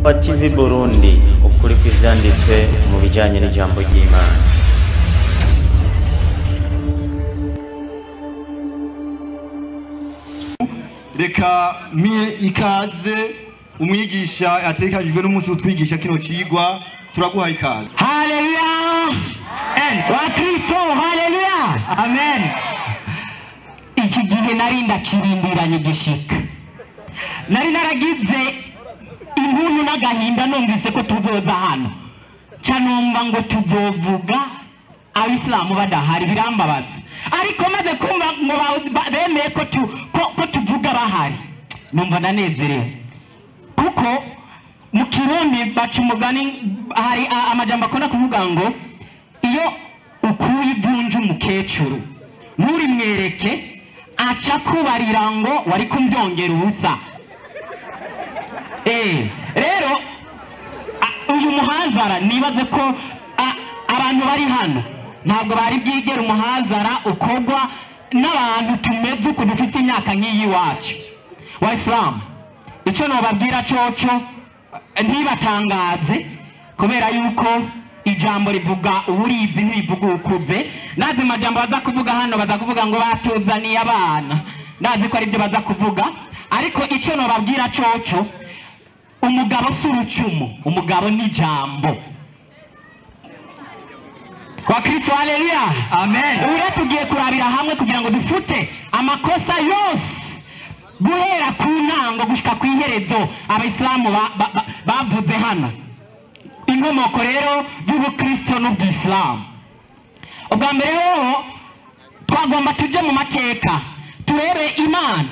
wa TV Burundi ukuri kw'ivyanditswe mu bijanye n'ijambo ry'Imana. Reka mie ikaze umwigisha atekajwe n'umunsi utwigisha kino cigwa turaguha ikaze. Haleluya! Wa Kristo, haleluya! Amen. Iki gihe nari ndakirindiranye gishika. Nari naragize impunyu n'agahinda numvise ko tuzoza hano. Canumva ngo tuzovuga Isilamu badahari birambabaza. Ariko maze kumva ngo bemeye ko tuvuga bahari. Numva nanezerewe. Kuko mu Kirundi baca umugani hari amajambo akunda kuvuga ngo iyo ukuye ivunje umukecuru nturi mwereke aca kubarira ngo wari kumvyongera ubusa. Rero uyu muhazara nibaze ko abantu bari hano ntabwo bari bwigera umuhazara ukogwa n'abantu tumeze uko dufite imyaka nk'iyi wacu wa Islam. Icyo nobabwira coco ntibatangaze kubera yuko ijambo rivuga uburizi ntibivuga ukuze. Nazi majambo baza kuvuga hano baza kuvuga ngo batuzaniye abana, nazi ko ari byo baza kuvuga, ariko icyo nobabwira coco umugabo surucumu, umugabo ni jambo. Kwa Kristo, haleluya, amen. Ure tugiye kurabira hamwe kugira ngo dufute amakosa yose guhera ku ntango gushika ku iherezo Abayisilamu bavuze hano. Inkomoko rero y'ubukristo n'ubwisilamu. Ubwa mbere ho twagomba tuje mu mateka turebe Imana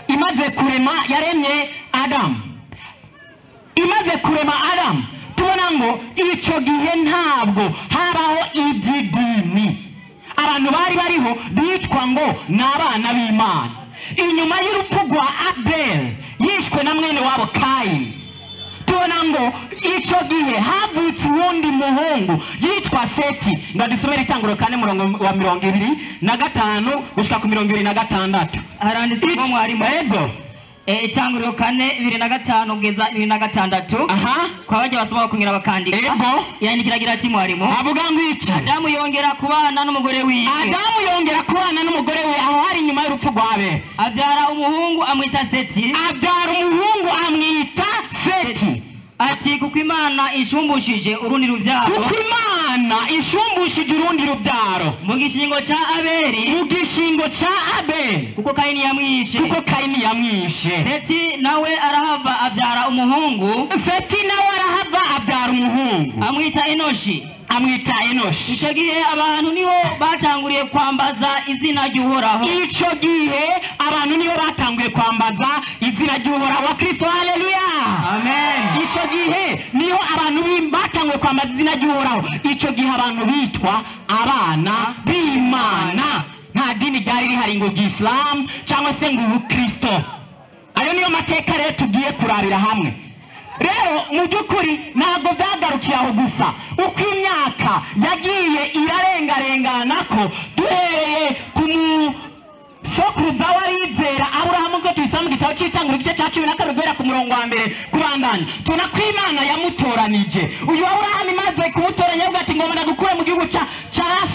imaze kurema yaremye Adamu. Imaze kurema Adamu tubona ngo icyo gihe ntabwo habaho iby'idini. Abantu bari bariho bitwa ngo n'abana b'Imana. Inyuma y'urupfu rwa Abel yishwe na mwene wabo Kaini, tubona ngo icyo gihe havutse uwundi muhungu yitwa Seti. Ndadusomera Itanguriro 4:25 gushika ku 26. Haranditse ngo mwarimu ego Itanguriro 4:25 kugeza 26. Kwa baje basoma kunyira bakandika. Ego yandikiragira ati mwarimu avuga ngo iki? Adamu yongera kubana n'umugore wiwe. Adamu yongera kubana n'umugore we aho hari nyuma y'urupfu rwabe. Abyara umuhungu amwita Seti. Abyara umuhungu amwita Seti. Ati kuko Imana ishumbushije urundi rubyaro. Kuko Imana ishumbushije urundi rubyaro mu gishingo ca Abeli. Mu gishingo ca Abeli. Kuko Kaini yamwishe. Kuko Kaini yamwishe. Seti nawe arahava abyara umuhungu. Seti nawe arahava abyara umuhungu amwita Enoshi. Amwita Enoshi. Icyo gihe abantu niho batanguriye kwambaza izina ry'Uhoraho. Icyo gihe abantu niho batanguye kwambaza izina ry'Uhoraho. Wa Kristo, haleluya, amen. Icyo gihe niho abantu batanguye kwambaza izina ry'Uhoraho. Icyo gihe abantu bitwa abana b'Imana. Nta dini ryari rihari ngo Isilamu cyangwa se ngo ubukristo. Ayo niyo mateka rero tugiye kurabira hamwe. Rero mu by'ukuri ntabwo byagarukiye aho gusa. Uko imyaka yagiye irarengarengana ko duhereye ku sokuruza w'abizera Aburahamu ko tubisoma mu gitabo cy'Itanguriro igice cya 12 guhera ku murongo wa mbere kubandanya. Tuna ko Imana yamutoranije. Uyu Aburahamu imaze kumutoranya avuga ati ngomba ndagukura mu gihugu cya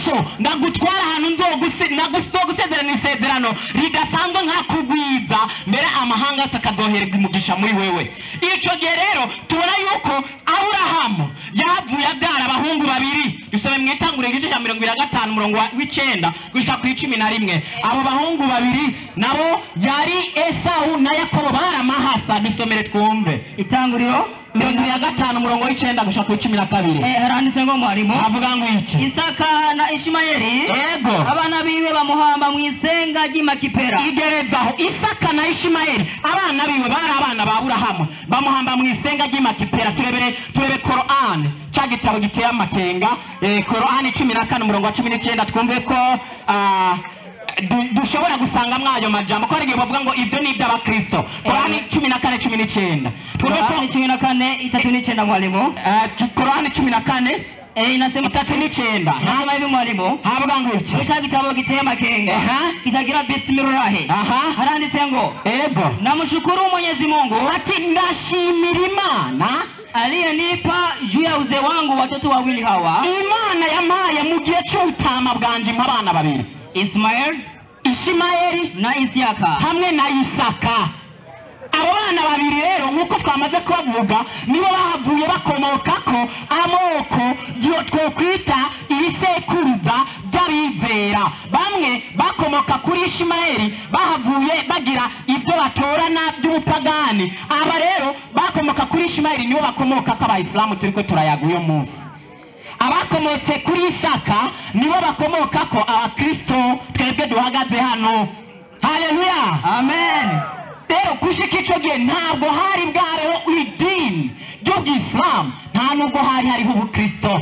so ndagutwara ahantu nzogusezerana isezerano ridasanzwe nkakugwiza mbere amahanga yose akazohererwa umugisha muri wewe. Icyo gihe rero tubona yuko Aburahamu yavuye abyara abahungu babiri. Dusome mu Itanguriro igice cya 25 umurongo wa 9 gushika ku 11. Abo bahungu babiri nabo yari Esau na Yakobo baramahasa. Dusomere twumve Itanguriro 25 umurongo wa 9 gushika ku 12. Haranditse ngo mwarimu avuga ngo iki? Isaka na Ishimayeli ego abana biwe bamuhamba mu isenga ry'Imakipera. Igerezaho Isaka na Ishimayeli abana biwe bari abana ba Aburahamu bamuhamba mu isenga ry'Imakipera. Turebe Korane cya gitabo giteye amakenga. Korane 14 umurongo wa 19 twumve ko dushobora gusanga mwayo majambo ko ari bavuga ngo ibyo ni iby'abakristo. Korani 14:19. Korani 14:39 mwalimu. Korani 14 inasema 39. Nasema hivi mwalimu. Havuga ngo iki? Cyo gitabo giteye makenga. Kitagira bismillah. Haranditse ngo ego namshukuru Mwenyezi Mungu ati ndashimira Imana aliyenipa juu ya uzee wangu watoto wawili hawa. Imana yampaye mu gihe cy'ubutama bwanje abana babiri, Ishimayeli na Isiyaka hamwe na Isaka. Abo bana babiri rero nkuko twamaze kubavuga nibo bahavuye bakomokako amoko yo twokwita ibisekuruza by'abizera. Bamwe bakomoka kuri Ishimayeli bahavuye bagira ibyo batorana by'ubupagani. Aba rero bakomoka kuri Ishimayeli nibo bakomoka k'Abayisilamu turiko turayaga uyo munsi. Abakomotse kuri Isaka nibo bakomoka ko Abakristo twebwe duhagaze hano. Haleluya, amen. Rero kushika ico gihe ntabwo hari bwareho idini ry'Isilamu, nta nubwo hariho ubukristo.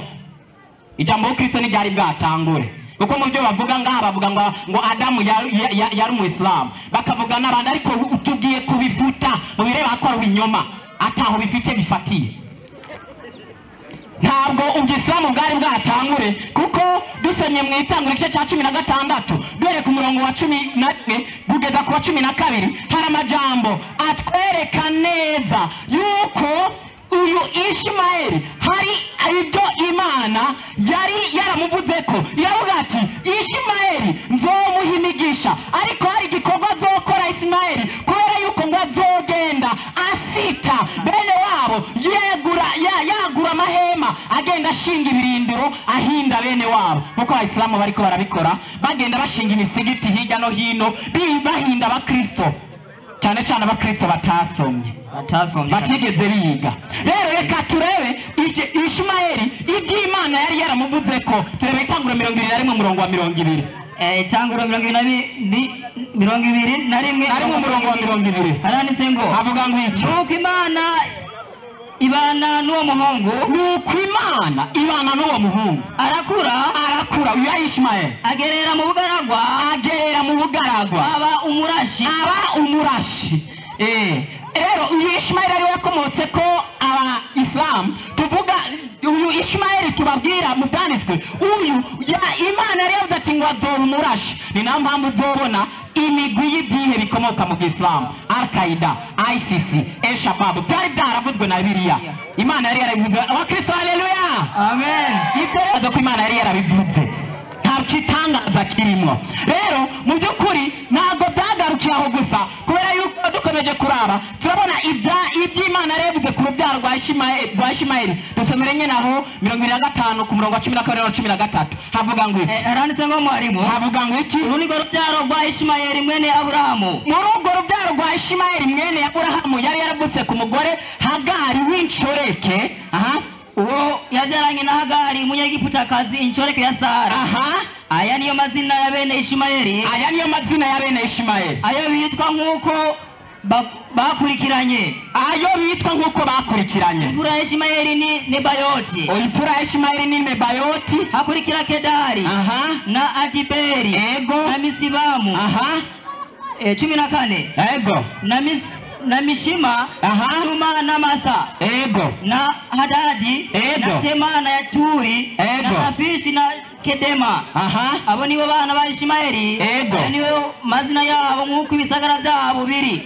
Ijambo ubukristo ni ryari bwatangure, kuko mu byo bavuga ngaha bavuga ngo Adamu yari umuyisilamu, bakavuga n'abandi, ariko tugiye kubifuta mu bireba ko ari ibinyoma ataho bifite bifatiye. Ntabwo ubwisilamu bwari bwatangure, kuko dusomye mu Itanguriro igice cya 16 dore ku murongo wa 11 kugeza ku wa 12 hari amajambo atwereka neza yuko uyu Ishimayeli hari ibyo Imana yari yaramuvuze ko. Iravuga ati Ishimayeli nzomuha imigisha, ariko hari igikorwa azokora Ishimayeli kubera yuko ngo azogenda asita bene wabo yagura amahema, agenda ashinga ibirindiro ahinda bene wabo, nkuko Abayisilamu bariko barabikora, bagenda bashinga imisigiti hirya no hino bahinda Abakristo, cyane cyane Abakristo batasomye batigeze biga. Rero reka turebe Ishimayeli iby'Imana yari yaramuvuze ko. Turebe Itanguriro 21 umurongo wa 20. Itanguriro 21 harimo umurongo wa 20. haranditse ngo, havuga ngo iki? nuko Imana ibana n'uwo muhungu, arakura uyu Ishimayeli agerera mu bugaragwa aba umurashi. Rero uyu Ishimayeli ari wakomotse ko Abayisilamu. Tuvuga uyu Ishimayeli tubabwira mu byanditswe, uyu Imana yari yavuze ati ngo azoba umurashi. Ni nayo mpamvu uzobona imigwi y'ibyihe bikomoka mu Isilamu, Al-Qaeda, ISIS, El-Shabaab, byari byaravuzwe na Bibiliya. Imana yari yarabivuze. Abakristo, haleluya, amen. Iterezo ko Imana yari yarabivuze, nta kitangaza kirimo. Rero mu by'ukuri ntabwo byagarukiye aho gusa, kubera yuko dukomeje kuraba turabona iby'Imana yavuze ku rubyaro rwa Ishimayeli. Dusomere nyine aho 25 ku murongo wa 12 na 13 havuga ngo iki? Haranditse ngo mwarimu, havuga ngo iki? uru ni rubyaro rwa Ishimayeli mwene Aburahamu. Muri urwo rubyaro rwa Ishimayeli mwene Aburahamu yari yaravutse ku mugore Hagari w'inshoreke. Uwo yabyaranye na Hagari umunyegiputakazi, inshoreke ya Sara. Aya niyo mazina ya bene Ishimayeli. Ayo bitwa nk'uko bakurikiranye. Imfura ya Ishimayeli ni Nebayoti. Hakurikira Kedari na Adiberi na Misibamu 14 na Mishima, Numa na Masa, na Hadadi, na Tema na Turi, na Afishi na Kedema. Abo nibo bana ba Ishimayeli. Nibo mazina yabo nk'uko ibisagara byabo biri,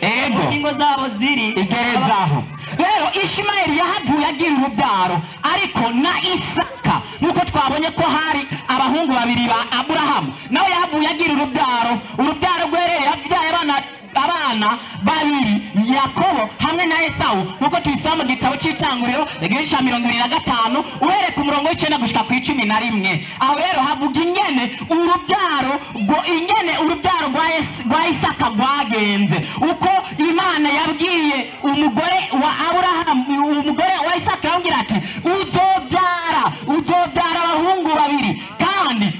ingo zabo ziri igerezaho. Rero Ishimayeli yahavuye agira urubyaro, ariko na Isaka nuko twabonye ko hari abahungu babiri ba Aburahamu, nawe yahavuye agira urubyaro rwereye yabyaye abana babiri, Yakobo hamwe na Esawu, nuko tuyisoma mu gitabo cy'Itanguriro igice cya 25 uhereye ku murongo w'9 gushika ku 11. Aho rero havuga ingene urubyaro rwa Isaka rwagenze, uko Imana yabwiye umugore wa Aburahamu, umugore wa Isaka yabwira ati uzobyara abahungu babiri, kandi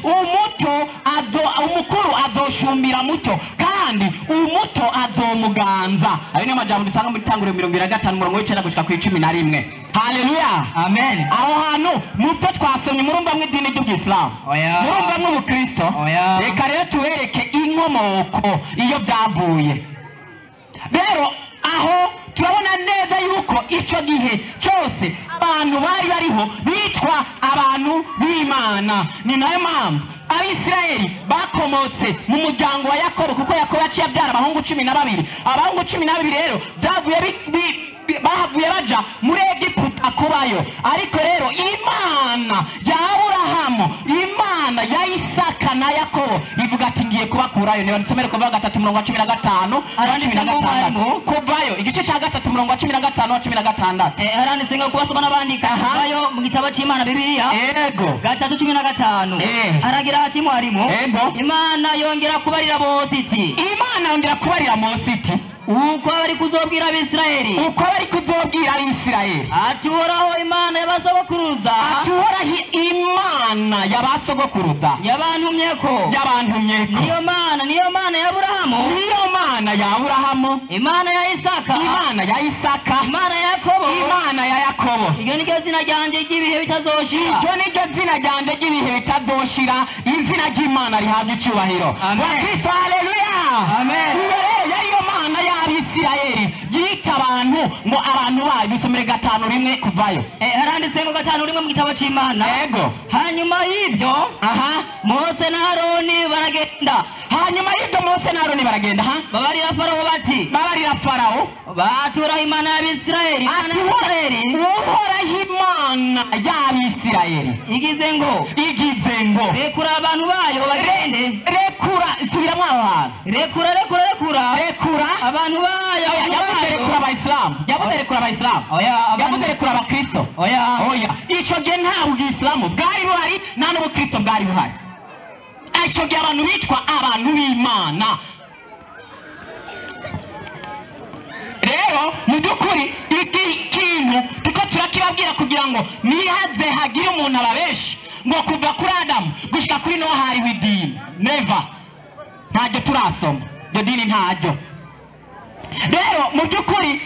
umukuru azoshumbira muto, kandi umuto azomuganza. Ayo ni amajambo dusanga mu Itanguriro 25 umurongo w'9 gushika ku 11. Haleluya, amen. Aho hantu muto twasomye murumva mw'idini ry'Isilamu, murumva mw'Ubukristo. Reka rero tubereke inkomoko iyo byavuye. Rero aho turabona neza yuko icyo gihe cyose abantu bari bariho bitwa abantu b'Imana. Ni nayo mpamvu Abisirayeli bakomotse mu muryango wa Yakobo, kuko Yakobo yaciye abyara abahungu 12. Abahungu 12 rero bahavuye baja muri Egiputa ko kuvayo. Ariko rero Imana ya Aburahamu, Imana ya Isaka na Yakobo ivuga ati ngiye kubakurayo. Niba dusomere kuva 3:15 16 kuvayo igice cya 3:15-16 haranditse ngo kubasoma n'abandika kuvayo mu gitabo cy'Imana Bibiliya yego 3:15 haragira ati mwarimu Imana yongera kubarira bose iti Imana yongera kubarira Mose iti uko bari kuzobwira Abisirayeli ati uhoraho Imana y'abasogokuruza Imana y'abasogokuruza yabantumyeko niyo mana ya Aburahamu Imana ya Isaka Imana ya Yakobo iryo niryo zina ryanje ry'ibihe bitazoshira izina ry'Imana rihabwa icyubahiro. Kristo haleluya amen. Yariyo Mana y'Abisirayeli yita abantu ngo abantu bayo. Bisomere 5:1 kuvayo haranditse ngo 5:1 mu gitabo cy'Imana yego. hanyuma y'ibyo Mose na Aroni baragenda babarira Farawo batura Imana y'Abisirayeli uhoraho Imana y'Abisirayeli igize ngo rekura abantu bayo bagende subiramo aho rekura abantu bayo yavuze rekura Abakristo oya icyo gihe nta Isilamu bwari buhari nta n'Ubukristo bwari buhari. Icyo gihe abantu bitwa abantu b'Imana. Rero mu by'ukuri iki kintu tuko turakibabwira kugira ngo nihaze hagire umuntu ababeshi ngo kuva kuri Adamu gushika kuri Nowa hariho idini. Never. Ntajyo turasoma iryo dini ntajyo. Rero mu by'ukuri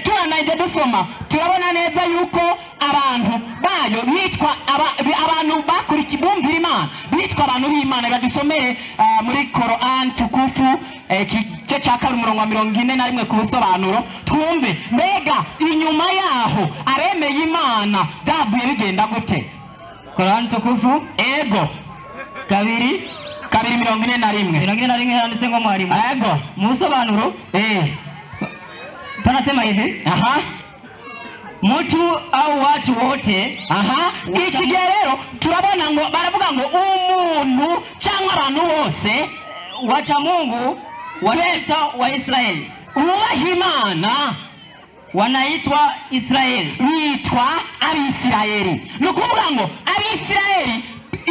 turana ibyo dusoma turabona neza yuko abantu bayo bitwa abantu bakurikiye bumvira Imana bitwa abantu b'Imana. Badusomere muri Korani tukufu igice cya 2:41 ku busobanuro twumve mbega inyuma yaho aremeye Imana byavuye bigenda gute. Korani tukufu ego 2:41 handitse ngo mwarimu yego mu busobanuro panasema hivi mtu au watu wote iki gihe rero turabona ngo baravuga ngo umuntu cyangwa abantu bose wacha Mungu wanaita Waisraeli ubaha Imana wanaitwa Israeli bitwa Abisirayeli. Ni ukuvuga ngo Abisirayeli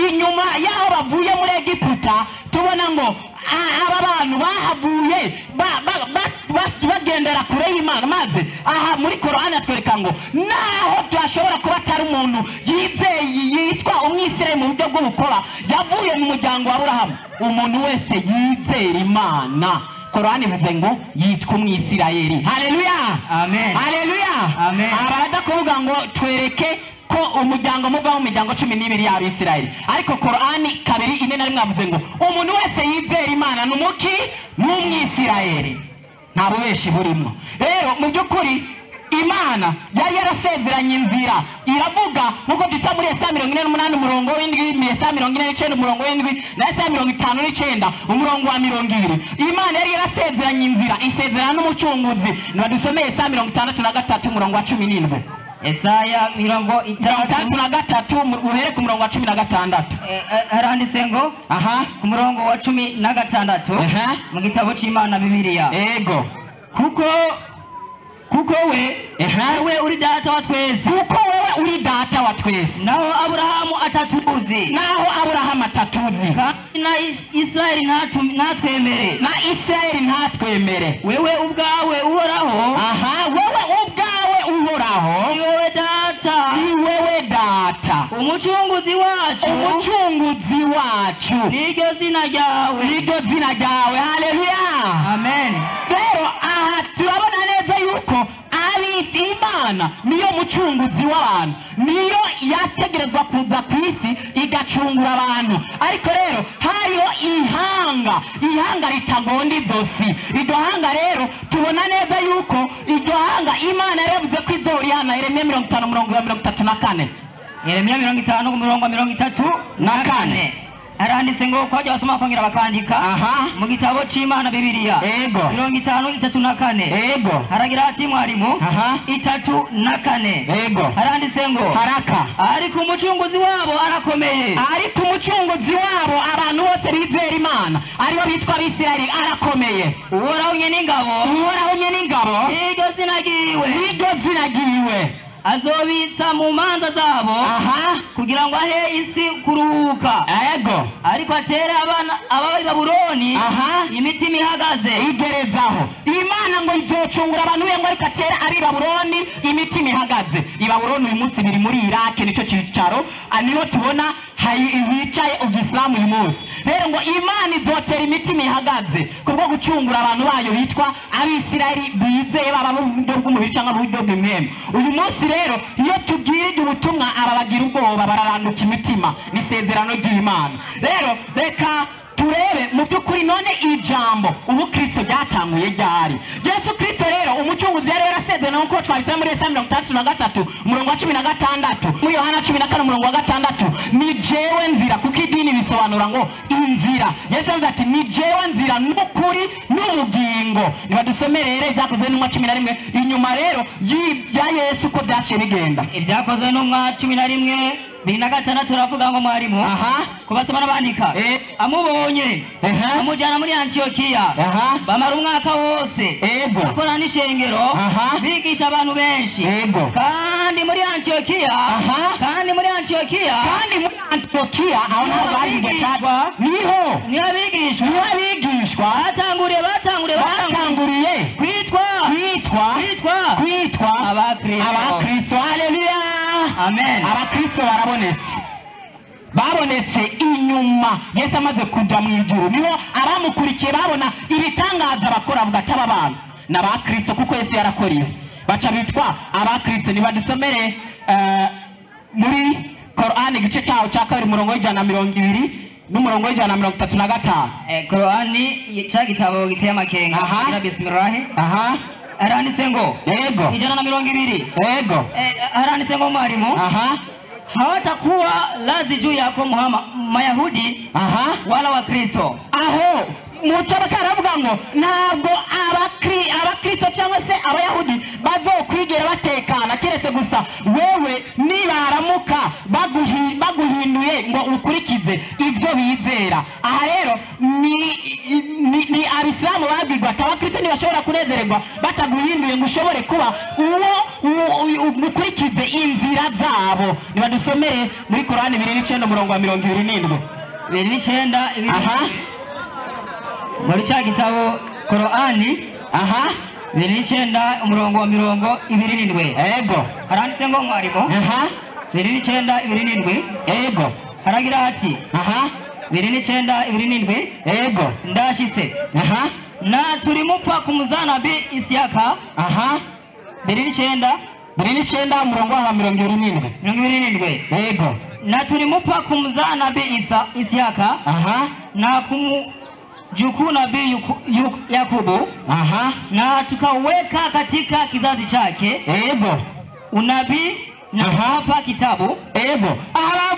inyuma yaho bavuye muri Egiputa tubona ngo aba bantu bahavuye bagendera kure y'Imana. Maze aha muri Korani atwereka ngo naho twashobora kuba atari umuntu yizeye yitwa umwisirayeli mu buryo bw'ubukora yavuye mu muryango wa Aburahamu, umuntu wese yizera Imana Korani bivuze ngo yitwa umwisirayeli. Haleluya amen. Haleluya amen. Abadakuvuga ngo twereke ko umuryango muva mu miryango 12 y'Abisirayeli, ariko Korani 2:4 avuze ngo umuntu wese yizera Imana n'umwisirayeli nta bubeshi burimo. Rero mu by'ukuri Imana yari yarasezeranye inzira iravuga nkuko dusa muri Yesaya 48:7, Yesaya 49:7 na Yesaya 59:20. Imana yari yarasezeranye inzira isezerana n'umucunguzi. Nibadusomeye Yesaya 63:17. Yesaya 63 uhere ku 16. haranditse ngo ku 16 mu gitabo cy'Imana Bibiliya ego kuko wewe uri data wa twese naho Aburahamu atatuzi kandi na Israeli ntatwemere wewe ubwawe uhoraho ni wewe data umucunguzi wacu niryo zina ryawe. Haleluya amen. Rero aha turabona neza yuko Imana niyo mucunguzi w'abantu, niyo yategerezwa kuza ku isi igacungura abantu. Ariko rero hariho ihanga ritagonda izosi. Iryo hanga rero tubona neza yuko iryo hanga Imana yavuze ko izorihana. Yeremiya 50:34. Yeremiya 50:34 haranditse ngo kwajya basoma kongera bakandika mu gitabo c'Imana Bibiliya 53:4 haragira ati mwarimu 3:4 haranditse ngo haraka ariko umucunguzi wabo arakomeye, ariko umucunguzi wabo abantu bose bizera Imana aribo bitwa Abisirayeli arakomeye. Uhoraho nyene ingabo iryo zina ryiwe azobitsa mu manza zabo kugira ngo ahe isi kuruhuka. Ariko atere ababi Babuloni imitima ihagaze igerezaho. Imana ngo izocungura abantu be ngo ariko atere abi Babuloni imitima ihagaze. I Babuloni uyu munsi biri muri Iraq, nico cicaro niho tubona hicaye Isilamu uyu munsi. Rero ngo Imana izotera imitima ihagaze kubwo gucungura abantu bayo bitwa Abisirayeli bizeye baba mu buryo bw'umubiri cyangwa mu buryo bw'imwembe. Uyu munsi rero iyo tubwirije ubutumwa ababagira ubwoba bararanduka imitima n'isezerano ry'Imana. Rero reka turebe mu by'ukuri none ijambo ubu Kristo ryatanguye ryari. Yesu Kristo rero umucunguzi yari yarasezerana nkuko twabisaba muri Yesaya 63 umurongo wa 16, muri Yohana 14:6 ni jewe nzira, kuko idini bisobanura ngo inzira. Yesu yavuze ati ni jewe nzira n'ukuri n'ubugingo. Nibadusomerere ibyakozwe n'umwa 11 inyuma rero ya Yesu ko byaciye bigenda. Ibyakozwe n'umwa 11 26 turavuga ngo mwarimu kubasoma n'abandika amubonye amujyana muri Antiokiya bamara umwaka wose bakora n'ishengero bigisha abantu benshi kandi muri Antiokiya aho naho barigishwa niho abigishwa batanguriye kwitwa abakristo. Haleluya, amen. Abakristo babonetse inyuma Yesu amaze kuja mu ijuru, niho abamukurikiye babona ibitangaza bakora avuga ati aba bantu n'abakristo kuko Yesu yarakoriwe, baca bitwa abakristo. Nibadusomere muri Korani igice cyaho cya 2 umurongo w'120 n'umurongo w'135. Korani cya gitabo giteye amakenga kira bismillah. Haranditse ngo 120 haranditse ngo mwarimu hawatakuwa lazi juu yako Mayahudi wala Wakristo. Aho mucaba karavuga ngo ntabwo abakristo cyangwa se abayahudi bazokwigera batekana keretse gusa wewe nibaramuka baguhinduye ngo ukurikize ivyo bizera. Aha rero ni Abisilamu babwirwa ati abakristo ntibashobora kunezererwa bataguhinduye ngo ushobore kuba uwo ukurikize inzira zabo. Nibadusomere muri Korani 2:9 umurongo wa 27 muri cya gitabo Korani 2:9 umurongo wa 27 haranditse ngo mwarimu 2:9 haragira ati 2:9 ndashitse na tulimupfa kumuzana bi Isiyaka 2:9 umurongo wa 27 na tulimupfa kumuzana bi Isiyaka na kumjukuu nabii Yakobo na tukaweka katika kizazi chake unabii na hapa kitabu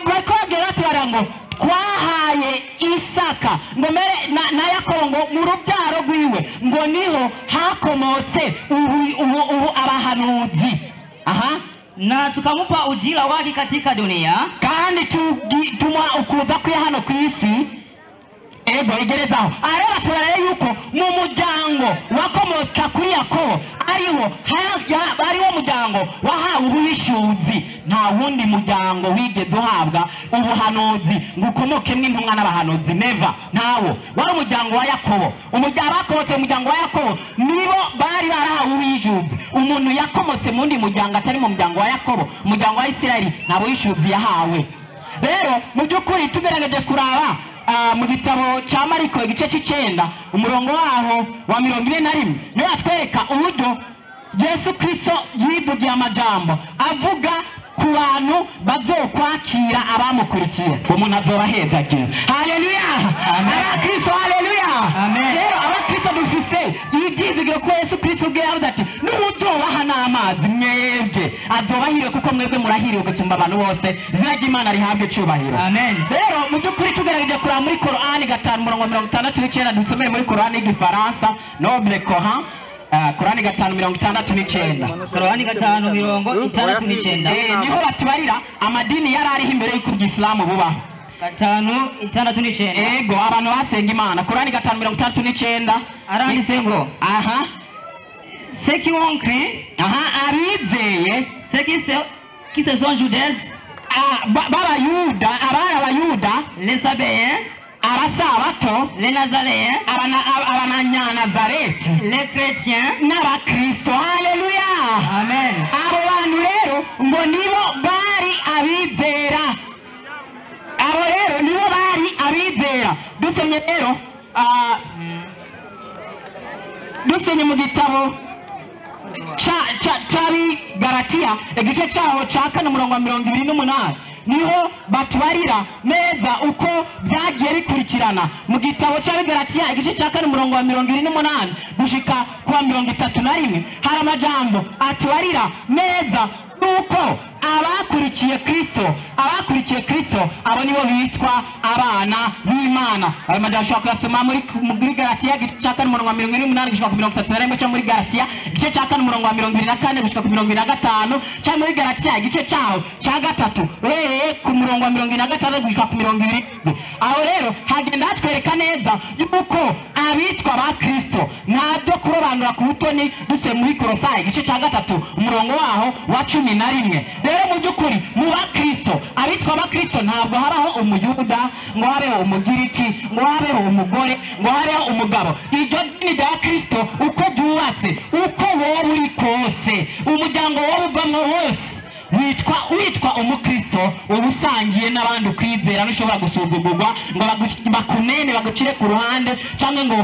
bakogera tubarango twahaye Isaka ngo na Yakobo ngo mu rubyaro rwiwe ngo niho hakomotse ubu abahanuzi na tukamupa ujira wake katika dunia kandi tumwa ukuza kwe hano ku isi igerezaho. Areba turare yuko mu muryango wakomoka kuri Yakobo ariwo muryango wahawe ubwishuzi. Nta wundi muryango wigeze uhabwa ubuhanuzi ngo ukomoke n'intumwa n'abahanuzi, never, ntawo. Wari umuryango wa Yakobo. Abakomotse umuryango wa Yakobo nibo bari barahawe ubwishuzi. Umuntu yakomotse mu ndi muryango atari mu muryango wa Yakobo, umuryango wa Isirayeli, nabo wishuzi yahawe. Rero mu by'ukuri tugerageje kuraba mu gitabo cya Mariko igice c'9 umurongo waho wa 41 niho atwereka uburyo Yesu Kristo yivugiye amajambo avuga ku bantu bazokwakira abamukurikiye, umuntu azobahezagira. Haleluya, abakristo, haleluya. Rero abakristo dufise ibyizigiro ko Yesu Kristo ubwe yavuze ati n'uzobaha n'amazi mwebwe azobahiriwe kuko mwebwe murahiriwe gusumba abantu bose izina ry'Imana rihabwe cyubahiro Amen. rero mu by'ukuri tugerageje kuraba muri Korani 5:69 dusomere muri Korani y'igifaransa Noble Coran Korani 5:69 Korani 5:69 niho batubarira amadini yari ariho imbere y'uko Isilamu bubaho 5:69 ego abantu basenga Imana Korani 5:69 aranditse ngo ceux qui ont cru abizeye ceux qui se sont judaisés b'abayuda abayuda les sabéens abasabato les nazaréens abanyanazareti les chrétiens n'abakristo haleluya amen abo bantu rero ngo nibo bari abizera abo rero nibo bari abizera dusomye rero dusomye mu gitabo cari Galatiya igice cyaho ca 4:28 niho batubarira neza uko byagiye bikurikirana mu gitabo cya Galatiya igice cya 4:28 gushika kwa 31 hari amajambo atubarira neza uko abakurikiye Kristo abo nibo bitwa abana b'Imana ayo majambo ashobora kuyasoma muri Galatiya igice cya 4:28 gushika ku 31 cyo muri Galatiya igice cya 4:24 gushika ku 25 cyo muri Galatiya igice cyaho cya gatatu ku 26 gushika ku 20 aho rero hagenda hatwereka neza yuko abitwa ba Kristo ntabyo kurobanura ku butoni duse muri Kolosayi igice cya gatatu umurongo waho wa 11 rero mu by'ukuri mu ba Kristo abitwa ba Kristo ntabwo haraho umuyuda ngo habeho umugiriki ngo habeho umugore ngo habeho umugabo iryo dini rya Kristo uko byubatse uko wowe uri kose umuryango wowe uvamo wose witwa umukristo ubusangiye n'abandi ukwizera ntushobora gusuzugurwa ngo bakunene bagucire ku ruhande cyangwa ngo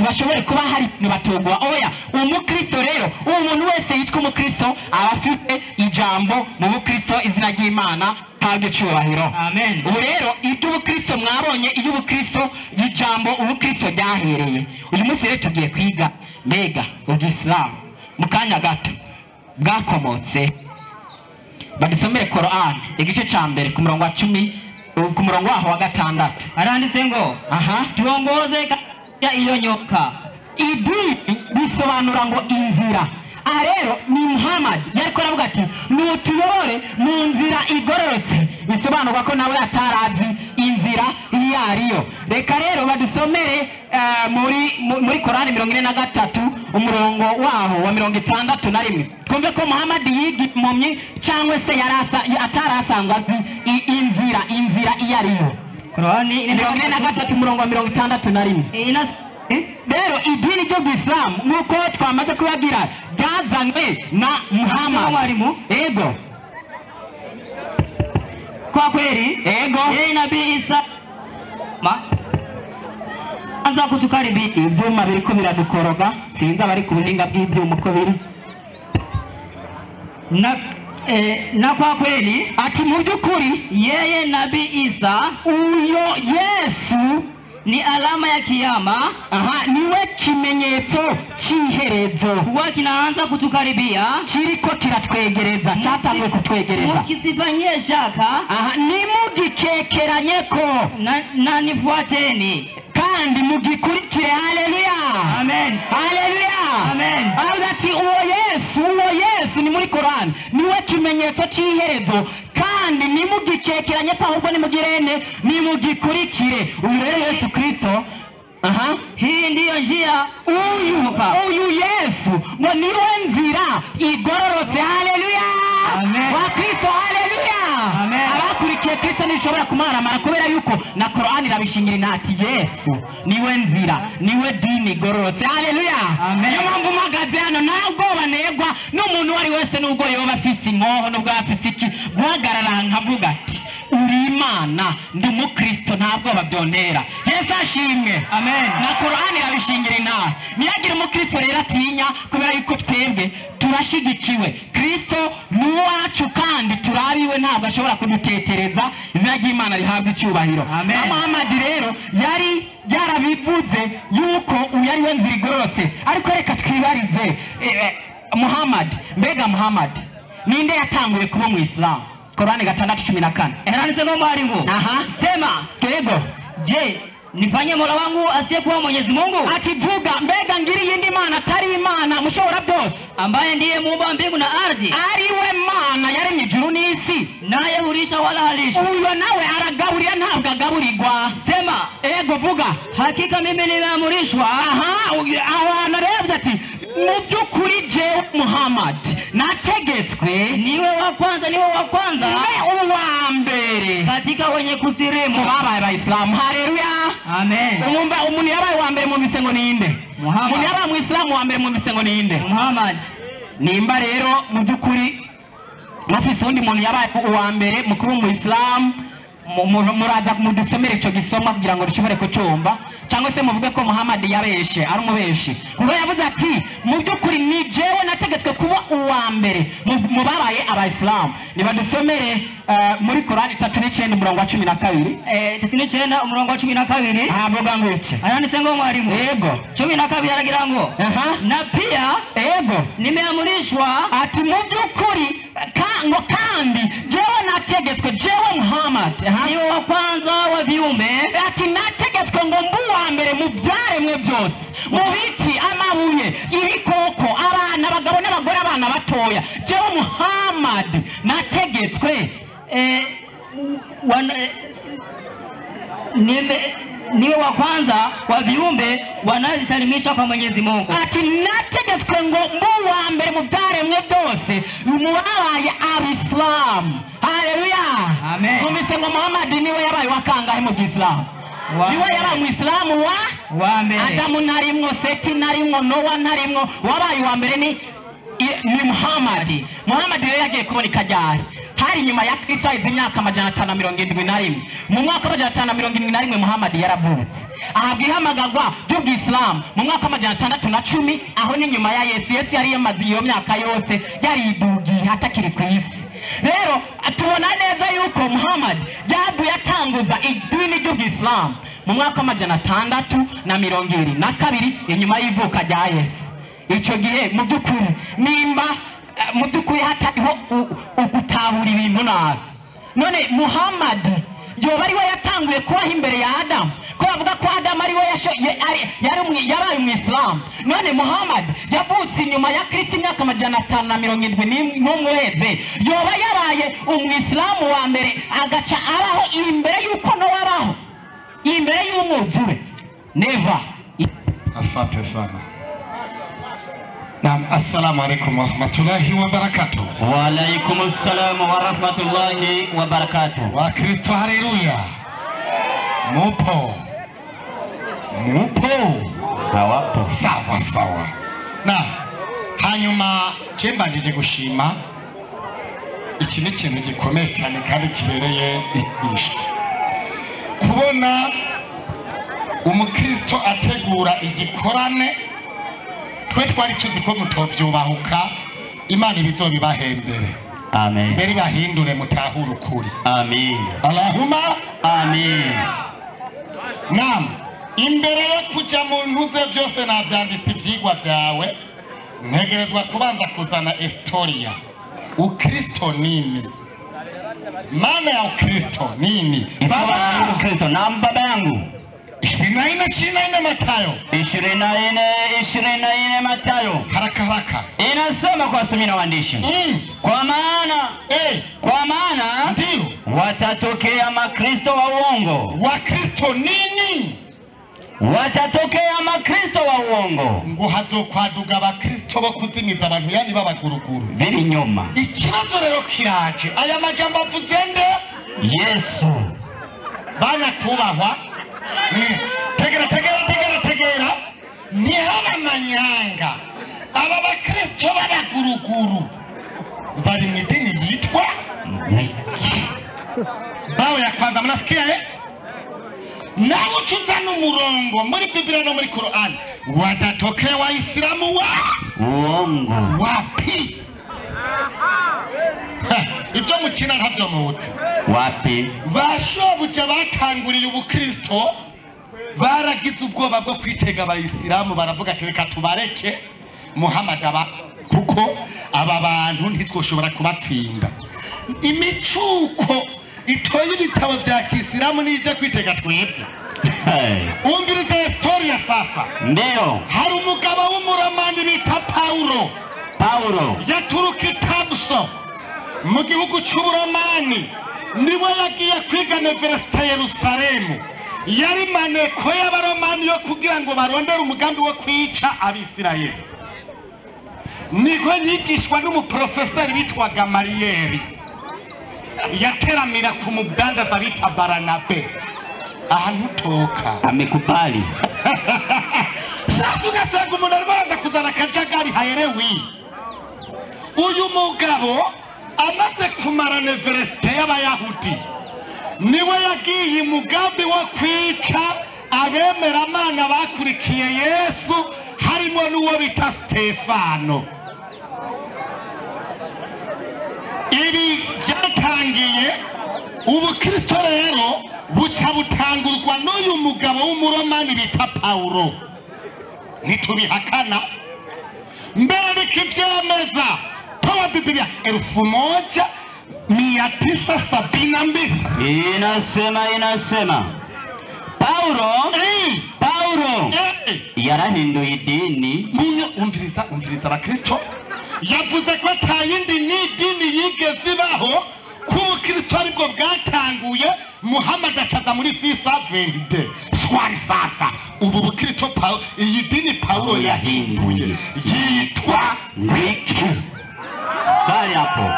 bashobore kuba hari ibintu batogwa oya umukristo rero umuntu wese yitwa umukristo aba afite ijambo mu bukristo izina ry'Imana habwe cyubahiro amen ubu rero iby'ubukristo mwabonye iyo ubukristo ijambo ubukristo ryahereye uyu munsi rero tugiye kwiga mbega ubw'Isilamu mu kanya gato bwakomotse badisomere Korani igice cya mbere ku murongo wa 10 ku murongo waho wa 6 aranditse ngo tuongoze ya iyo nyoka idini bisobanura ngo inzira rero ni Muhammad yariko aravuga ati nutuyore mu nzira igororotse bisobanurwa ko nawe atarazi inzira iyo ariyo reka rero badusomere muri Korani 43 umurongo waho wa 61 twumve ko Muhammad yiga impumyi cyangwa se atarasanga azi inzira iyo ariyo Korani 43 umurongo wa 61 rero idini ryo Isilamu nuko twamaze kubagira byazanywe na Muhammad mwarimu ego kwa kweli ego Nabii Isa anza kutukaribia ibyuma biriko biradukoroga sinzi abari ku buhinga bw'ibyuma uko biri na kwa kweli ati mu by'ukuri yeye Nabii Isa uyo Yesu ni alama ya kiyama niwe kimenyetso cy'iherezo kuwa kinaanza kutukaribia kiriko kiratwegereza cyatangwe kutwegereza mukisifanyie shaka nimugikekeranye ko na nifuateni kandi mugikurikire haleluya amen haleluya amen ati uwo Yesu ni muri Korani niwe kimenyetso cy'iherezo kandi nimugikekeranye pa ahubwo nimugirene nimugikurikire uyu rero Yesu Kristo hii ndiyo njia uyu Yesu ngo niwe nzira igororotse haleluya wa Kristo haleluya abakurikiye Kristo nishobora kumaramara kubera yuko na Korani irabishingira inati Yesu niwe nzira niwe dini igororotse haleluya niyo mpamvu mpagaze hano ntabwo banegwa n'umuntu wari wese nubwo yoba afise inkoho nubwo afise iki guhagarara nkavuga ati uri Imana ndi umukristo ntabwo babyontera Yesu ashimwe amen na Korani irabishingira inama niyagira umukristo rero atinya kubera yuko twebwe turashigikiwe Kristo ni wacu kandi turabiwe ntabwo ashobora kudutetereza izina ry'Imana rihabwa icyubahiro Muhammad rero yari yarabivuze yuko uyu ari we nzira igororotse ariko reka twibarize Muhammad mbega Muhammad ninde yatanguye kuba mu Islam? Korani 6:14. Anasema mwalimu, sema yego. Je, nifanye Mola wangu asiyekuwa Mwenyezi Mungu? Ati vuga, mbega ngiri yindi mana tari imana mushobora byose, ambaye ndiye muumba mbingu na ardhi, ariwe mana yaremye ijuru n'isi, naye hulisha wala halishi. Uyo nawe aragaburira ntabwo agaburirwa. Sema ego vuga. Hakika mimi nimeamrishwa. Awana rebye ati mu byukuri je Muhammad nategetswe niwe wa kwanza uwa mbere katika wenye kusirimu babaye abayisilamu. Haleluya, amen. Umumba umuntu yabaye wa mbere mu misengo ninde? Muhammad. Umuntu yabaye mu Islamu wa mbere mu misengo ninde? Muhammad. Nimba rero mu byukuri mufise undi muntu yabaye uwa mbere mukuru mu Islamu, muraza mudusomere ico gisomwa kugira ngo dushobore kucyumva, cyangwa se muvuge ko Muhammad yabeshe ari umubeshi. Kuko yavuze ati mu byukuri ni jewe nategetswe kuba uwa mbere mu babaye abayisilamu. Niba dusomere muri Korani 3:9 umurongo wa 12. 3:9 umurongo wa 12 avuga ngo iki? Ananditse ngo mwalimu, yego 12 aragira ngo na pia yego nimeamrishwa ati mu byukuri kandi jewe nategetswe, jewe Muhammad niwe wa kwanza wa viumbe, ati nategetswe ngo mbuwa mbere mu byaremwe byose, mu biti, amabuye, ibikoko, abana, abagabo n'abagore, abana batoya, jewe Muhammad nategetswe niwe wa kwanza wa viumbe wanazisalimisha kwa Mwenyezi Mungu. Ati nategetswe ngo mbuwa mbere mu byaremwe byose mubabaye abislam. Haleluya, amen. Mumise ngo Muhammad niwe yabaye wakangahe mu Islam? Niwe yabaye mu Islamu wa mbere. Adamu narimwo, Seti narimwo, Nowa narimwo, wabaye wa mbere ni Muhammad. Muhammad rero yagiye kuboneka ryari? Hari nyuma ya Kristo izi myaka 571. Mu mwaka wa 571 Muhammad yaravutse. Ahabwihamagagwa by'Ubwislam mu mwaka wa 610, aho ni nyuma ya Yesu. Yesu yari yamaze iyo myaka yose yaridugiye atakiri ku isi. Rero tubona neza yuko Muhammad yavuye atanguza idini ry'Ubwislam mu mwaka wa 622 inyuma y'ivuka rya Yesu. Icyo gihe mu byukuri nimba mu byukuri hatariho ugutahura ibintu nabi, none Muhammad yoba ari we yatanguye kubaho imbere ya Adamu, ko bavuga ko Adamu ari we yabaye mu Islam. None Muhammad yavutse inyuma ya Kristo imyaka 571 yoba yabaye umwislamu wa mbere agaca abaho imbere yuko no wabaho imbere y'umwuzure? Never. Asante sana. Naam, assalamu alaikum wa rahmatullahi wa barakatuh. Wa alaikum assalam wa rahmatullahi wa barakatuh. Wa Kristo, haleluya. Mupo hawapo? Sawa. Na hanyuma cyembanje gushima, iki ni ikintu gikomeye cyane kandi kibereye isho kubona umukristo ategura igikorane. Twe twari tuzi ko mutovyubahuka, Imana ibizobibahembere. Amen. Mbere bahindure mutahura ukuri. Amen. Allahumma amen. Naam, imbere yo kuja mu ntuze byose navyanditse ivyigwa vyawe, ntegerezwa kubanza kuzana historia. Ukristo nini? Maana ya Ukristo nini? Baba Ukristo na baba yangu 24 Mathayo 24 Mathayo. Haraka inasema kwa sumina waandishi, kwa maana ndio watatokea makristo wa uongo. Wakristo nini? Watatokea makristo wa uongo, ngo hazokwaduga abakristo bo kuzimiza abantu, yani babaguruguru biri nyuma. Ikibazo rero kiraje, aya majambo avuze nde? Yesu. Bana kubahwa, tegera ntihaba amanyanga. Aba bakristo babaguruguru bari mu idini yitwa bawe ya kwanza. Mnasikia nawe uchuzana umurongo muri Biblia no muri Qur'an, watatokea Waislamu wa uongo. Wapi? Ibyo mukina ntavyo muzi. Wapi? Bashobuja batanguriye ubukristo baragize ubwoba bwo kwitega Abayisilamu, baravuga ati reka tubareke Muhammad kuko aba bantu ntitwoshobora kubatsinda. Imicuko itoye ibitabo bya Kisilamu nije kwitega twebwe. Umvirize story ya sasa. Ndio. Hari umugabo w'umuramani bita Paulo yaturuka Itabuso mu gihugu cy'Uburamani, niwe yagiye kwiga Universite ya Yerusalemu. Yari maneko y'Abaromani yo kugira ngo barondere umugambi wo kwica Abisirayeli. Niko yigishwa n'umuprofeseri bitwaga Mariyeri, yateramira ku mudandaza bita Baranabe. Ahantu toka amekubali. Sasa ugasanga umuntu arimo kuzana akajagari hayerewi. Uyu mugabo amaze kumara Universite y'Abayahudi, niwe yagiye umugambi wo kwica abemeramana bakurikiye Yesu, harimo n'uwo bita Stefano. Ibi byatangiye ubukristo rero buca butangurwa n'uyu mugabo w'umuromani bita Paulo. Ntitubihakana, mbere kivyemeza toa Biblia 1972 inasema Paulo yarahinduye idini. Umviriza abakristo, yavuze ko atayindi n'idini yigeze ibaho, ko ubukristo aribwo bwatanguye Muhammad acaza muri 670. Swari sasa ubu bukristo iyi dini Paulo yahinduye yitwa wiki. Swari hapo.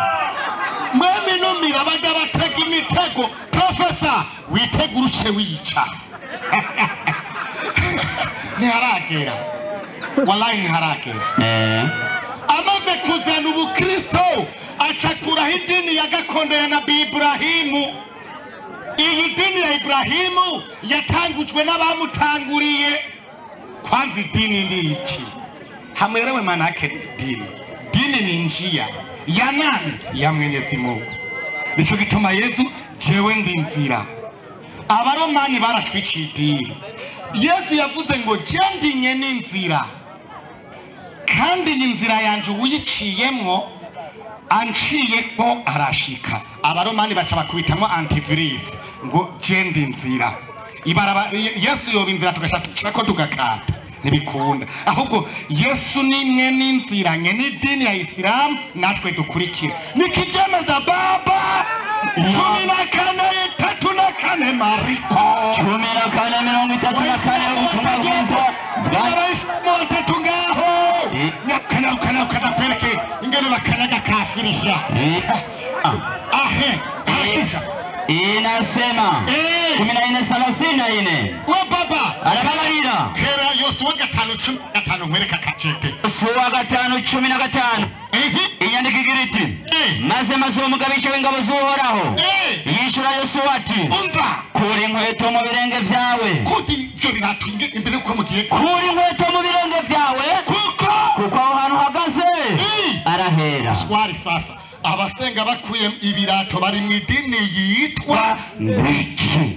Mwemi numira baga batega imitego. Professor witeguruce wica. Niharagera. Wallahi niharagera. Amaze kuzana ubukristo acakura idini ya gakondo ya Nabii Ibrahimu. Iyi dini ya Ibrahimu yatangujwe n'abamutanguriye. Kwanza idini ni iki? Hamwerewe manake dini. Dini ni njia ya nani? Ya Mwenyezi Mungu. Nico gituma Yesu jewe ndi nzira. Abaromani baratwiciye idini. Yesu yavuze ngo je ndi nyene nzira, kandi iyi nzira yanje uyiciyemwo anciye ko arashika. Abaromani baca bakubitamwo antivirus ngo je ndi nzira. Yesu yoba inzira tugashaka ko tugakata, ntibikunda. Ahubwo Yesu ni mwe n'inzira, nye n'idini ya Isilamu natwe dukurikira. Nikivyemeza Baba 14:34 Mariko 14:34 ubutumwa bwiza batatu ngaho nyakana kwereke ingene bakanaga kafirisha. Inasema 14:34 wa baba arababarira kera Yosuwa 5:15 nkwereka kacete. Yosuwa 5:15 inyandiko igira iti maze umugabisha w'ingabo z'Uhoraho yishura Yosuwa ati umva kura inkweto mu birenge vyawe. Kuti ivyo biratunge imbere uko mugiye kura inkweto mu birenge vyawe kuko aho hantu hagaze arahera. Swari sasa abasenga bakuye ibirato bari mu idini yitwa wiki.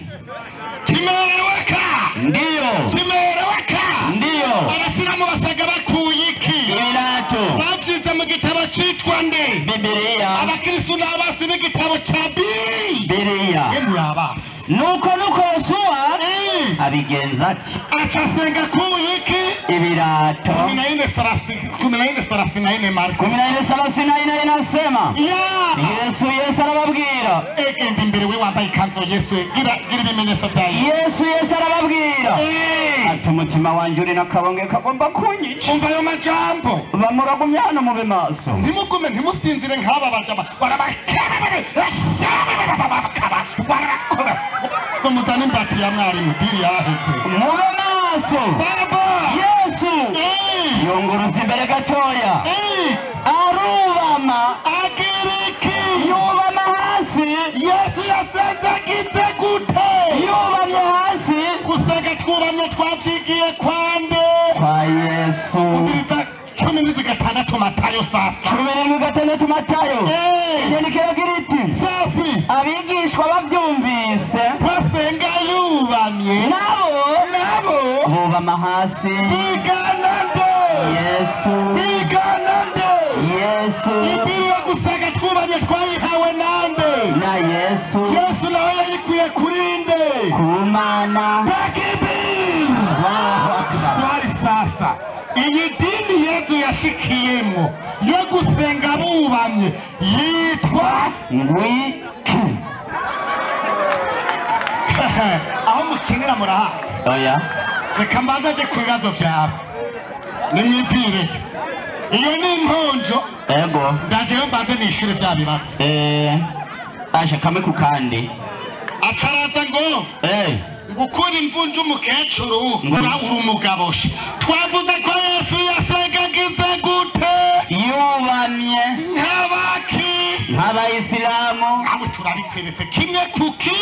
Kimereweka ndio Abasilamu basenga bakuye iki? Ibirato bavyize mu gitabo citwa nde? Bibiliya. Abakristo n'abasi n'igitabo ca Bibiliya. Abasi nuko Yosuwa abigenza ati acasenga kuye iki? Ibirato. 14:34 Marko 14:34 inasema Yesu arababwira imbere we wambaye ikanzu. Yesu gira ibimenyetso bya Yesu arababwira ati umutima wanje uri nakabonge kagomba kunyica. Umva ayo majambo, bamuragumya hano mube maso, ntimugume ntimusinzire nk'aba bajama muzane imbati ya mwarimu diri yaraheze. mube maso Baba Yesu yongoroza imbere gatoya arubama agiriki yubama hasi. Yesu yasenzagize gute? yubamye hasi. Gusenga twubamye twavyigiye kwande? Kwa Yesu. Ubiriza 17:6 Matayo sasa 17:6 Matayo inyandiko iragira iti safi abigishwa bavyumvise basenga yubamye nabo bubama hasi. bigana nde? Yesu bigana nde? Yesu. idini yo gusenga twubamye twayihawe nande? Na Yesu. Yesu nawe yayikuye kurinde Kumana. Swali sasa, iyi dini Yesu yashikiyemo yo gusenga bubamye yitwa Ngwiki. aho mukinira murahazi? Oya. Reka mbanza je ku bibazo vyawe nimwivire. Iyo ni imponjo. Ego. Ndaje mbanze nishure vya bibazo. Asha kame kukandi. Acaraza ngo gukura imvunja umukecuru ura umugaboshe. Twavuze ko Yesu yasengagize gute? Yubamye. Nk'abaki? Nk'abayisilamu. Abo turabikweretse kimwe kuki?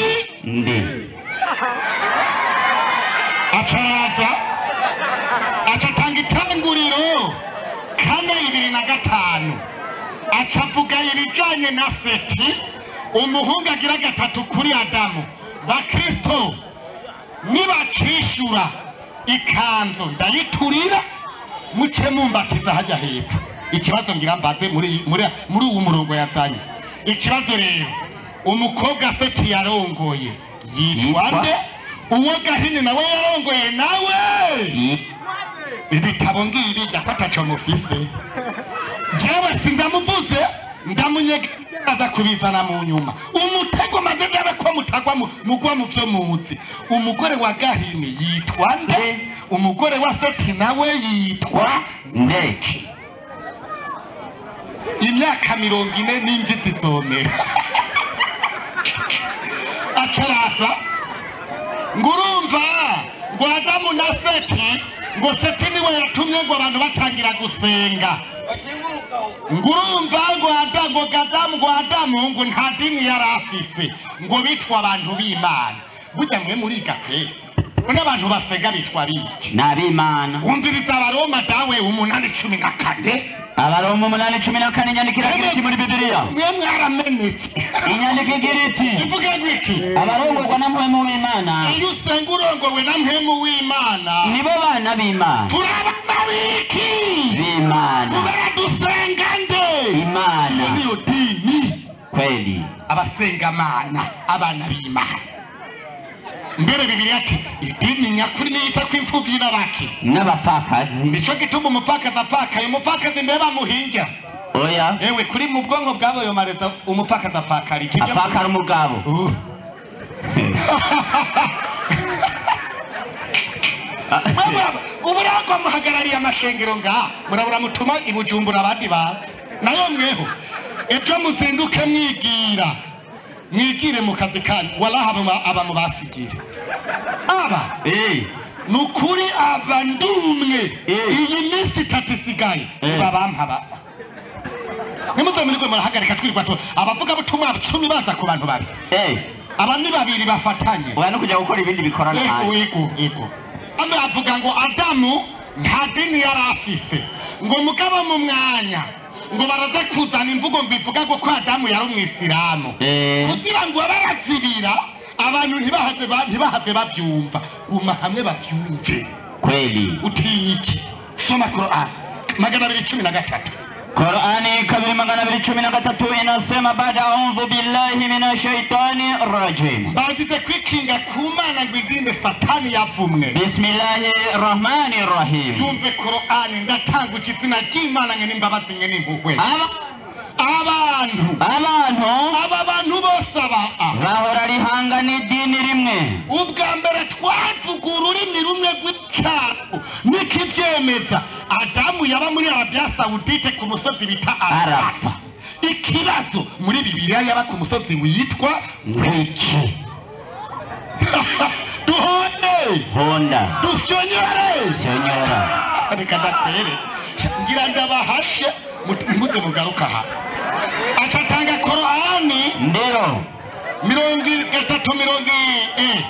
Ndi. Acaraza acatanga itanguriro 4:25 acavuga ibijanye na Seti umuhungu agira gatatu kuri Adamu. Bakristo nibacishura ikanzo ndayiturira muce mumbatiza hajya hepfo. Ikibazo ngira mbaze muri uwo murongo yazanye. Ikibazo rero umukobwa Seti yarongoye yitwa nde? Uwo Gahini nawe yarongoye nawe? Ibitabo ngibi yakatacho mufise. Jewe sindamuvuze ndamunyega kubizana mu nyuma. Umutego mazeze ko mutagwa mugwa mu vyo muzi. Umugore wa Gahini yitwa nde? Umugore wa Seti nawe yitwa Ndeki. Imyaka 40 n'imvi zizomera. Acaraza ngurumva ngo Adamu na Seti ngo Seti niwe yatumye ngo abantu batangira gusenga. Ngurumva ngo Adamu ngo nta dini yarafise ngo bitwa abantu b'Imana. Burya mwe muri gape n'abantu basenga bitwa biki? Nabimana. Umviriza Abaroma dawe 8:14. Abaroma 8:14 nyandikira kiriti muri Bibiliya. Mwe mwaramenetse. Inyandiko igiriti. Ivuga gwiki? Abarongorwa na mpwemu w'Imana. Iyo usenga urongowe na mpwemu w'Imana. Nibo bana b'Imana. Turabana biki? B'Imana. Kubera dusenga nde? Imana. Niyo dini. Kweli. Abasengamana abana b'Imana. Mbere Bibiliya ati idini nyakuri niyita ko imfuvyi n'abaki n'abapfakazi. Nico gituma umupfakazi apfakaye. Umupfakazi mbere bamuhinga. Oya. Ewe kuri mu bwongo bwabo yo mareza umupfakazi apfakari. Apfakara umugabo. Uburangwa muhagarariye amashengero ngaha murabura mutuma ibujumbura abandi bazi. Nayo mweho ejo muzinduke mwigire mu kazi kanyu. Walaha aba mubasigire aba nukuri aba ndumwe iyi minsi 3 isigaye babampaba. Nimuzomirwe murahagarika twirwa to abavuga butumwa 10 baza ku bantu babiri. Aba ni babiri bafatanye. Oya no kujya gukora ibindi bikorana nawe. Ego. Ambe avuga ngo Adamu nta dini yarafise ngo mugabo mu mwanya ngo baraza kuzana imvugo mbivuga ko Adamu yari umwisilamu kugira ngo barazibira abantu ntibahave bavyumva. Guma hamwe bavyumve. Kweli. Utinyiki. Soma Qur'an 213. Qur'ani 213 inasema baada a'udhu billahi minash shaitani rajim. Bagize kwikinga kumana ngwidinde satani yavumwe. Bismillahir rahmanir rahim. Yumve Qur'ani ndatanga ukizina ry'Imana ngene imbabazi ngene impuhwe. Abantu bose bahora rihangana idini rimwe. Ubwa mbere twavuga ururimi rumwe rw'icyaro nikivyemeza. Adamu yaba muri Arabia Saudite ku musozi bita Arafat. Ikibazo muri Bibiliya yaba ku musozi witwa Ngwiki. Honda. Dushonyora. Reka ndakwere. Ngira ndabahashe mude mugaruka ha. Acatanga Qur'ani ndero 330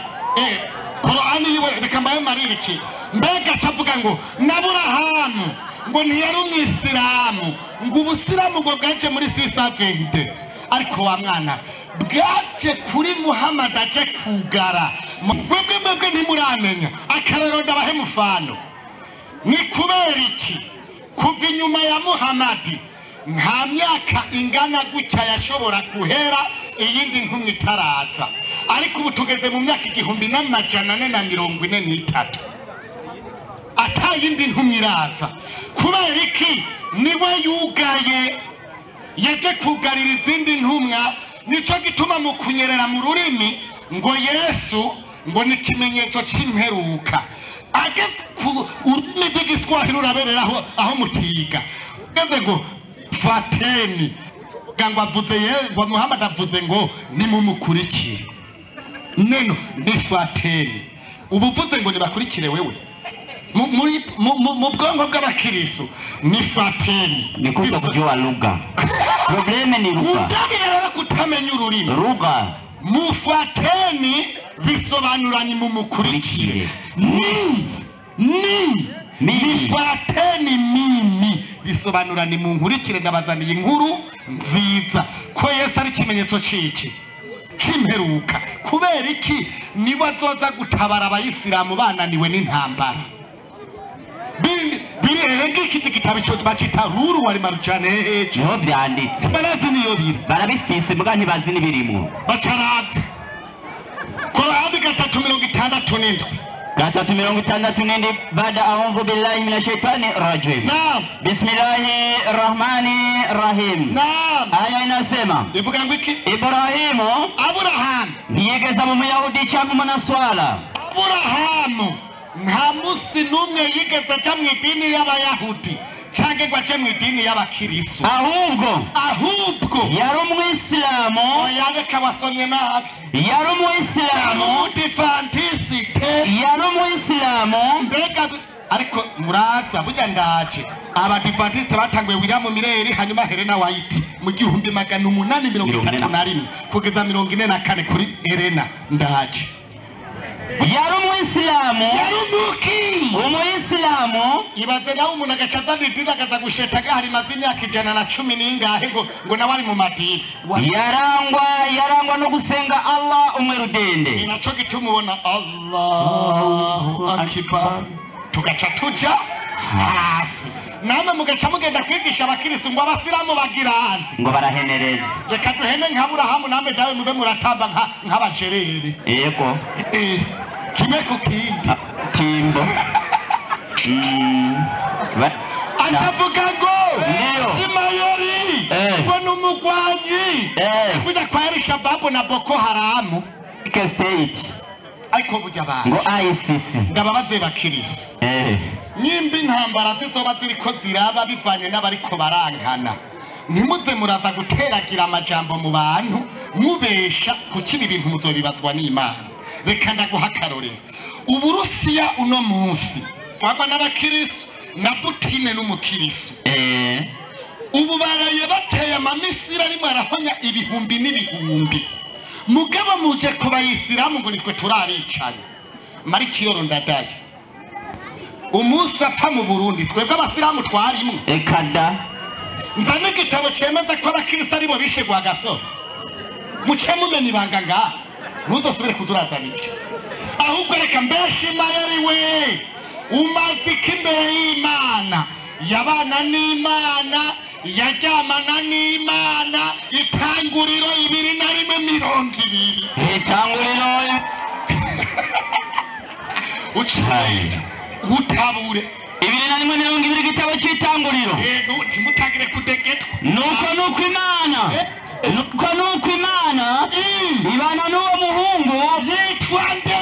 Qur'ani yiwe reka mbaye maririki. Mbega cavuga ngo Naburahamu ngo ntiyari umwisilamu ngo ubusilamu ngo bwaje muri 670 ariko wa mwana bwaje kuri Muhammad aje kugara. Mwebwe ntimuramenya akarero ndabahe mufano. Ni kubera iki kuva inyuma ya Muhammad nta myaka ingana gutya yashobora guhera iyindi ntumwa itaraza, ariko ubu tugeze mu myaka 1443 ata yindi ntumwa iraza. Kubera iki? Niwe yugaye, yaje kugarira izindi ntumwa. Nico gituma mu kunyerera mu rurimi ngo Yesu ngo ni ikimenyetso c'imperuka. Ageze ku ururimi rw'igiswahili uraberera aho mutiga, ageze ngo fateni ngo avuze ngo Muhammad avuze ngo nimumukurikire, neno ni fateni. Ubuvuze ngo nibakurikire wewe mu bwongo bw'abakirisu ni fateni, ni kuza kujua lugha. Probleme ni lugha. Utagira kutamenya ururimi lugha. Mufateni bisobanura ni mumukurikire. Mufateni mimi bisobanura ni munkurikire, ndabazaniye inkuru nziza ko Yesu ari ikimenyetso ciki c'imperuka. Kubera iki? Niwe azoza gutabara abayisilamu bananiwe n'intambara. Biri iki gitabo cyo bacita ruru wari marucane hejo niho vyanditse. Barazi niyo biri barabifise muga ntibazi nibirimo. Bacaraze Qur'ani 367 367 baada a'udhu billahi minash shaitani rajim. Naam. Bismillahir rahmanir rahim. Naam. Aya inasema ivuga ngo iki? Ibrahimu Abraham ntiyigeze mu Muyahudi cyangwa umunaswara. Abraham nta musi numwe yigeze aca mu idini y'abayahudi canke ngo ace mu idini y'abakirisu, ahubwo yari umwisilamu. Yareka wasomye nabi. Yari umwisilamu umudivantiste, yari umwisilamu. Mbega ariko muraza burya ndaje abadivantiste batanguye William Mireri hanyuma Helena White mu 1831 kugeza 44 kuri Helena ndaje. Yari umwisilamu, yari umwisilamu. Ibaze nawe umuntu agacaza n'idini akaza gushetaga hari maze imyaka 110 n'ingahe ngo nawe ari mu madini. Yarangwa no gusenga Allah umwe rudende. Inaco gituma ubona Allahu Akbar tugaca tuja hasi. Namwe mugaca mugenda kwigisha abakirisu ngo abasilamu bagirana ngo barahenereza. Reka duhene nka Aburahamu namwe dawe mube muratamba nk'abajerere. Yego. Kimwe ku kindi timbo. Achavuga ngo ndio Simayeri ngo numugwanyi kuja kwa Al-Shabaab na Boko Haram ke state ariko burya abantu ngo ICC ndababaze bakirisu nyimbi intambara zizoba ziriko ziraba bivanye n'abariko barankana. Ntimuze muraza guteragira amajambo mu bantu mubesha kuki ibintu muzobibazwa n'Imana. Reka ndaguha akarorero. Uburusiya uno munsi twagwa n'abakirisu na Putin n'umukirisu. Ubu baraye bateye amamisira arimo arahonya ibihumbi n'ibihumbi. Mugabo muje ku bayisilamu ngo nitwe turabicanye. Marikiyoro ndadaye umunsi apfa mu Burundi twebwe abasilamu twarimwe. Ekada nzane igitabo cemeza ko abakirisa aribo bishe gwa gasoro muce mumena ibanga ngaha ntuzosubire kuzuraza bityo. Ahubwo reka mbeshe Mayeri we umazika imbere y'Imana, yabana n'Imana, yaryamana n'Imana. Itanguriro 2:20 itanguriro ucaye utabure 2:20 igitabo cy'itanguriro. Yego timutagire kudegetwa nuko Imana ibana n'uwo muhungu yitwa nde?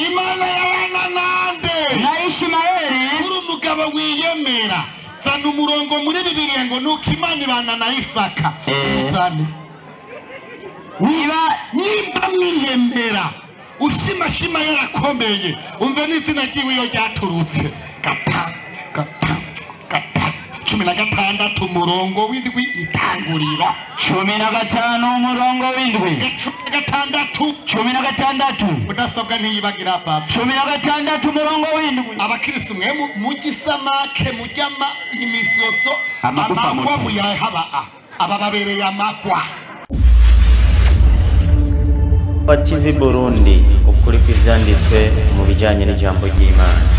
Imana yabana nande na Ishimayeli. Uri umugabo wiyemera zana umurongo muri Bibiliya ngo nuko Imana ibana na Isaka. Zane nimba mwiyemera ushimashima yarakomeye umve n'izina ryiwe iyo ryaturutse gata 16 umurongo w'indwi itanguriro 15 umurongo w'indwi 16 mudasobwa ntiyibagira baba 16 umurongo w'indwi. Abakristo mwe mugisamake mujyama imisoso amagwa muyahaba aba babereye amagwa. TV Burundi ukuri kw'ivyanditswe mu bijanye n'ijambo ry'Imana.